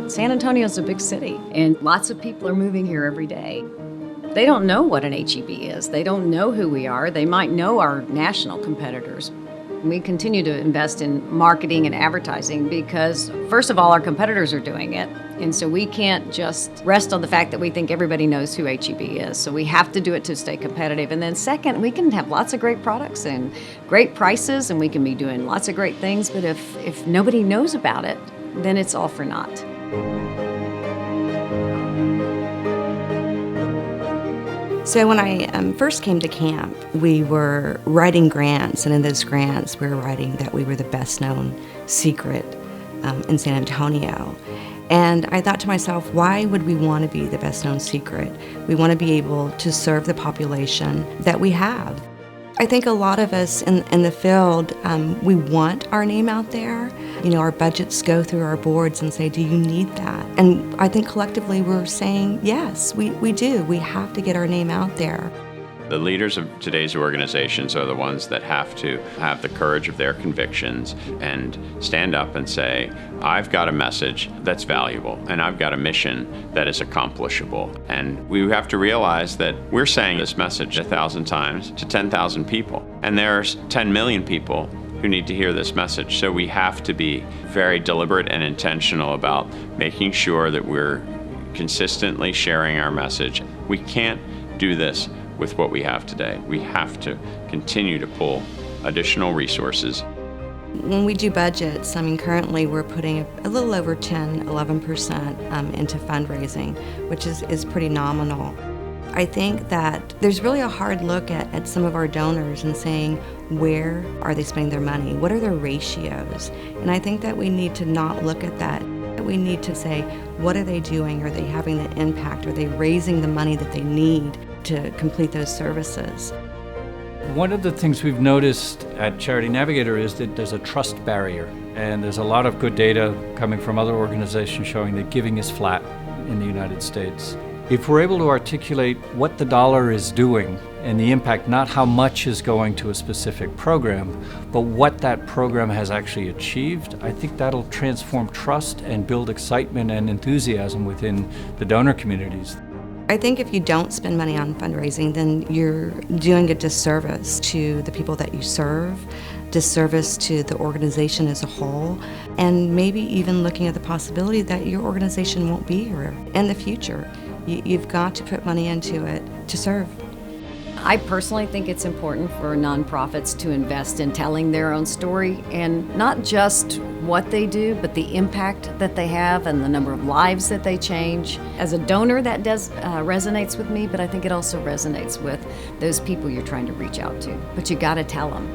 San Antonio's a big city, and lots of people are moving here every day. They don't know what an HEB is. They don't know who we are. They might know our national competitors. We continue to invest in marketing and advertising because, first of all, our competitors are doing it. And so we can't just rest on the fact that we think everybody knows who HEB is. So we have to do it to stay competitive. And then second, we can have lots of great products and great prices, and we can be doing lots of great things. But if nobody knows about it, then it's all for naught. So when I first came to camp, we were writing grants, and in those grants we were writing that we were the best known secret in San Antonio. And I thought to myself, why would we want to be the best known secret? We want to be able to serve the population that we have. I think a lot of us in the field, we want our name out there. You know, our budgets go through our boards and say, do you need that? And I think collectively we're saying, yes, we do. We have to get our name out there. The leaders of today's organizations are the ones that have to have the courage of their convictions and stand up and say, I've got a message that's valuable and I've got a mission that is accomplishable. And we have to realize that we're saying this message 1,000 times to 10,000 people. And there's 10 million people who need to hear this message. So we have to be very deliberate and intentional about making sure that we're consistently sharing our message. We can't do this with what we have today. We have to continue to pull additional resources. When we do budgets, currently we're putting a little over 10-11% into fundraising, which is pretty nominal. I think that there's really a hard look at some of our donors and saying, where are they spending their money? What are their ratios? And I think that we need to not look at that. We need to say, what are they doing? Are they having the impact? Are they raising the money that they need to complete those services? One of the things we've noticed at Charity Navigator is that there's a trust barrier, and there's a lot of good data coming from other organizations showing that giving is flat in the United States. If we're able to articulate what the dollar is doing and the impact, not how much is going to a specific program, but what that program has actually achieved, I think that'll transform trust and build excitement and enthusiasm within the donor communities. I think if you don't spend money on fundraising, then you're doing a disservice to the people that you serve, disservice to the organization as a whole, and maybe even looking at the possibility that your organization won't be here in the future. You've got to put money into it to serve. I personally think it's important for nonprofits to invest in telling their own story, and not just what they do, but the impact that they have and the number of lives that they change. As a donor, that does resonates with me, but I think it also resonates with those people you're trying to reach out to. But you got to tell them.